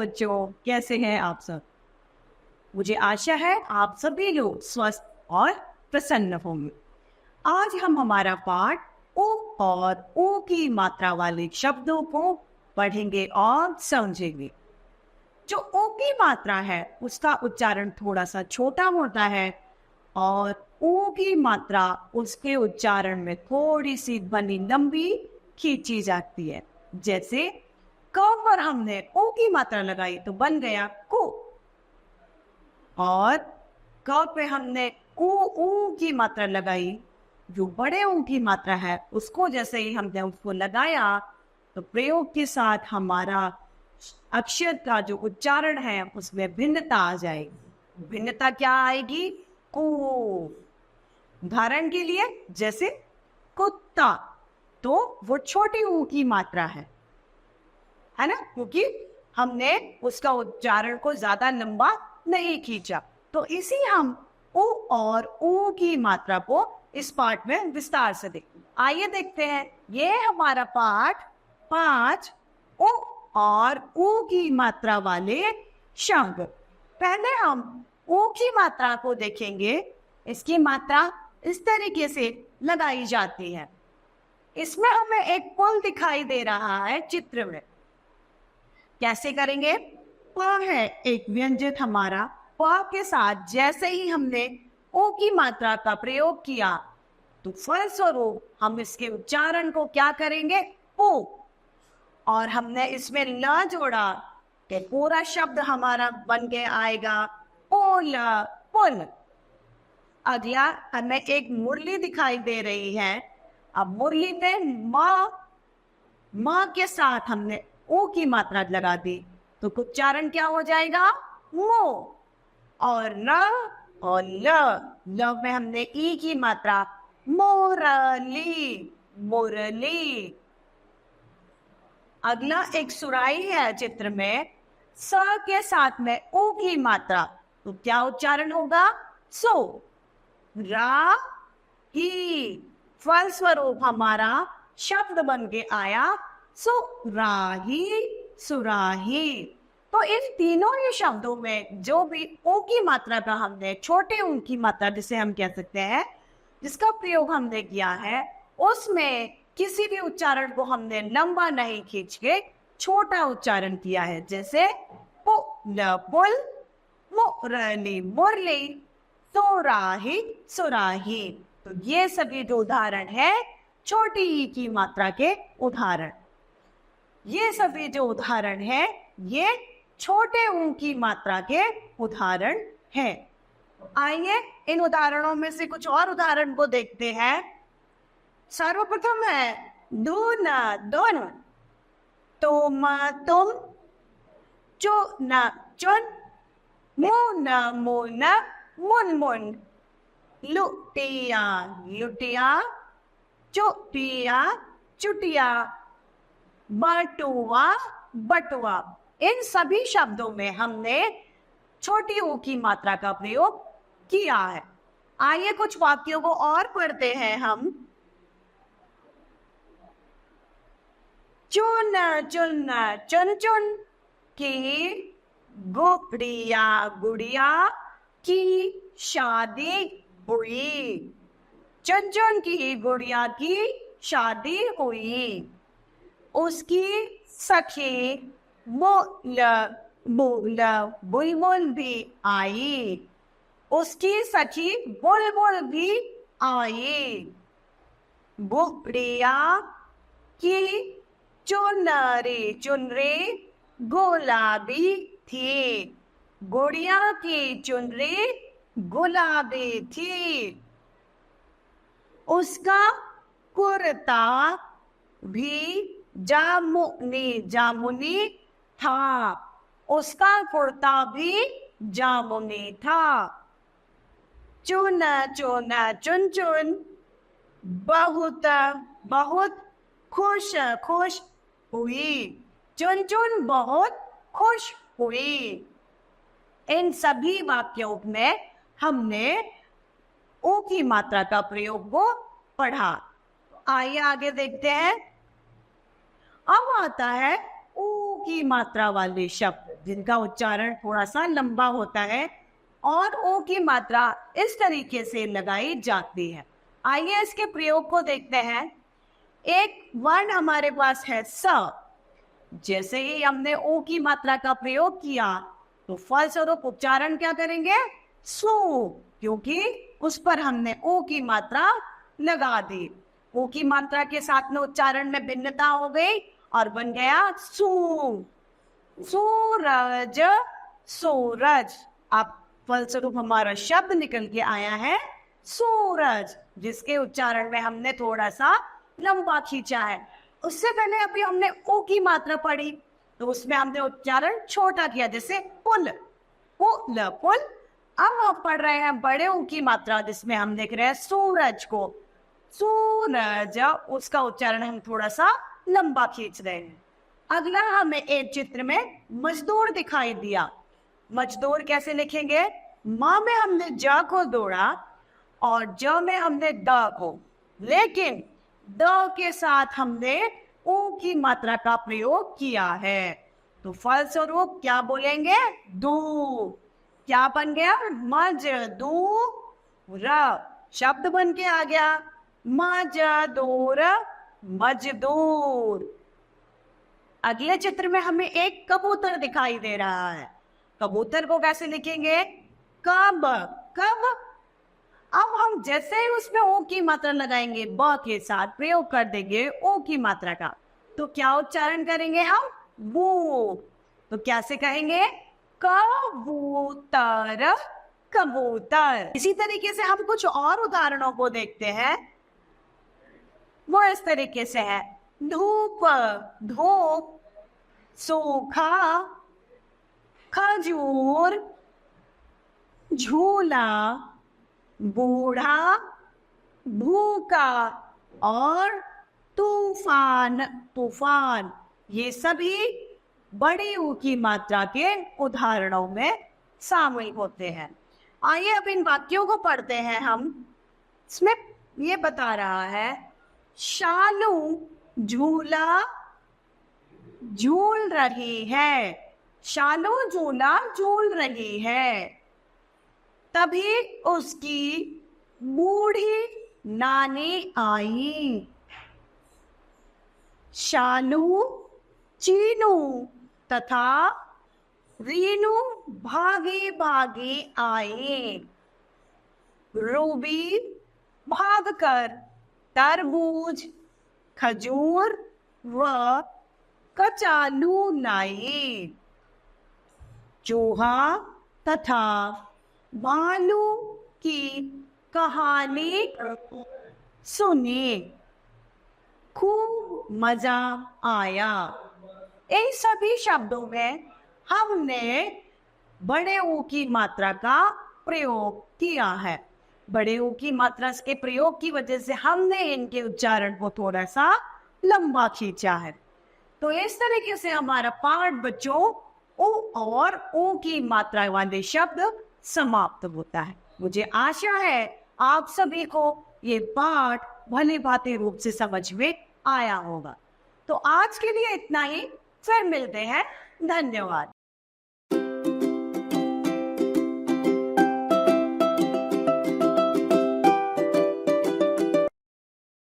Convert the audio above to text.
बच्चों, कैसे हैं आप सब? मुझे आशा है आप सभी लोग स्वस्थ और प्रसन्न होंगे। आज हम हमारा पाठ ओ और ओ की मात्रा वाले शब्दों को पढ़ेंगे और समझेंगे। जो ओ की मात्रा है उसका उच्चारण थोड़ा सा छोटा होता है और ओ की मात्रा उसके उच्चारण में थोड़ी सी ध्वनि लंबी खींची जाती है। जैसे क पर हमने ओ की मात्रा लगाई तो बन गया को, और क पे हमने ऊ की मात्रा लगाई, जो बड़े ऊ की मात्रा है उसको जैसे ही हमने उसको लगाया तो प्रयोग के साथ हमारा अक्षर का जो उच्चारण है उसमें भिन्नता आ जाएगी। भिन्नता क्या आएगी? को। उदाहरण के लिए जैसे कुत्ता, तो वो छोटी ऊ की मात्रा है ना, क्योंकि हमने उसका उच्चारण को ज्यादा लंबा नहीं खींचा। तो इसी हम ओ और ऊ की मात्रा को इस पाठ में विस्तार से देखें। आइए देखते हैं। ये हमारा पाठ 5 ओ और ऊ की मात्रा वाले शब्द। पहले हम ओ की मात्रा को देखेंगे। इसकी मात्रा इस तरीके से लगाई जाती है। इसमें हमें एक पुल दिखाई दे रहा है चित्र में। कैसे करेंगे? प है एक व्यंजन हमारा, प के साथ जैसे ही हमने ओ की मात्रा का प्रयोग किया तो फलस्वरूप हम इसके उच्चारण को क्या करेंगे? पो। और हमने इसमें ल जोड़ा तो पूरा शब्द हमारा बन के आएगा पोल, पुल। अगला हमें एक मुरली दिखाई दे रही है। अब मुरली पे माँ के साथ हमने ओ की मात्रा लगा दी तो उच्चारण क्या हो जाएगा? मो। और र और ल में हमने ई की मात्रा मोरली, मुरली। अगला एक सुराही है चित्र में, स के साथ में ओ की मात्रा, तो क्या उच्चारण होगा? सो। रा ही, फलस्वरूप हमारा शब्द बन के आया सुराही, सुराही। तो इन तीनों ही शब्दों में जो भी ओ की मात्रा का हमने, छोटे ऊ की मात्रा जिसे हम कह सकते हैं, जिसका प्रयोग हमने किया है, उसमें किसी भी उच्चारण को हमने लंबा नहीं खींच के छोटा उच्चारण किया है। जैसे पुल, पुल, मुरली, मुरली, सुराही, सुराही। तो ये सभी जो उदाहरण है छोटी ई की मात्रा के उदाहरण। ये सभी जो उदाहरण है ये छोटे ऊ की मात्रा के उदाहरण हैं। आइए इन उदाहरणों में से कुछ और उदाहरण को देखते हैं। सर्वप्रथम है दून, दोन, तुम, तुम, चुन, चुन, मुन, मुन, मुन, मुन, लुटिया, लुटिया, चुटिया, चुटिया, बटुआ, बटुआ। इन सभी शब्दों में हमने छोटी ऊ की मात्रा का प्रयोग किया है। आइए कुछ वाक्यों को और पढ़ते हैं हम। चुन, चुन, चुन, चुन की गुड़िया, गुड़िया की शादी हुई। चुन चुन की गुड़िया की शादी हुई। उसकी सखी बुलबुल भी आई। उसकी सखी बुलबुल भी आई। गुड़िया की चुनरी, चुनरी गुलाबी थी। गुड़िया की चुनरी गुलाबी थी। उसका कुर्ता भी जामुनी, जामुनी था। उसका कुर्ता भी जामुनी था। चुन, चुन, चुन, चुन बहुत, बहुत खुश, खुश हुई। चुन चुन बहुत खुश हुई। इन सभी वाक्यों में हमने ओ की मात्रा का प्रयोग को पढ़ा। आइए आगे देखते हैं। अब आता है ऊ की मात्रा वाले शब्द। जिनका उच्चारण थोड़ा सा लंबा होता है और ओ की मात्रा इस तरीके से लगाई जाती है। आइए इसके प्रयोग को देखते हैं। एक वर्ण हमारे पास है स। जैसे ही हमने ओ की मात्रा का प्रयोग किया तो फलस्वरूप उच्चारण क्या करेंगे? सु, क्योंकि उस पर हमने ओ की मात्रा लगा दी। ओ की मात्रा के साथ में उच्चारण में भिन्नता हो गई और बन गया सु। सूरज, सूरज। अब फलस्वरूप हमारा शब्द निकल के आया है सूरज, जिसके उच्चारण में हमने थोड़ा सा लंबा खींचा है। उससे पहले अभी हमने ओ की मात्रा पढ़ी तो उसमें हमने उच्चारण छोटा किया, जैसे पुल, पुल, पुल। अब हम पढ़ रहे हैं बड़े ओ की मात्रा, जिसमें हम देख रहे हैं सूरज को, सूरज। उसका उच्चारण हम थोड़ा सा लंबा खींच रहे हैं। अगला हमें एक चित्र में मजदूर दिखाई दिया। मजदूर कैसे लिखेंगे? माँ में हमने ज को जोड़ा और ज में हमने द को, लेकिन द के साथ हमने ऊ की मात्रा का प्रयोग किया है। तो फलस्वरूप क्या बोलेंगे? दू। क्या बन गया? मजदूर। शब्द बन के आ गया मजदूर, मजदूर। अगले चित्र में हमें एक कबूतर दिखाई दे रहा है। कबूतर को कैसे लिखेंगे? कब, कब। अब हम जैसे ही उसमें ओ की मात्रा लगाएंगे, ब के साथ प्रयोग कर देंगे ओ की मात्रा का, तो क्या उच्चारण करेंगे हम? वो। तो कैसे कहेंगे? कबूतर, कबूतर। इसी तरीके से हम कुछ और उदाहरणों को देखते हैं। वो इस तरीके से है, धूप, धूप। सूखा, खजूर। झूला, बूढ़ा, भूखा और तूफान, तूफान। ये सभी बड़ी ऊ की मात्रा के उदाहरणों में शामिल होते हैं। आइए अब इन वाक्यों को पढ़ते हैं हम। इसमें ये बता रहा है, शालू झूला झूल रही है। शालू झूला झूल रही है। तभी उसकी बूढ़ी नानी आई। शालू, चीनू तथा रीनू भागी भागी आए। रूबी भागकर तरबूज, खजूर व कचालू लाई। चूहा तथा भालू की कहानी सुनी, खूब मजा आया। इन सभी शब्दों में हमने बड़े ऊ की मात्रा का प्रयोग किया है। बड़े ऊ की मात्रा के प्रयोग की वजह से हमने इनके उच्चारण को थोड़ा सा लंबा खींचा है। तो इस तरीके से हमारा पाठ बच्चों ऊ और ऊ की मात्रा वाले शब्द समाप्त होता है। मुझे आशा है आप सभी को ये पाठ भली भांति रूप से समझ में आया होगा। तो आज के लिए इतना ही, फिर मिलते हैं। धन्यवाद।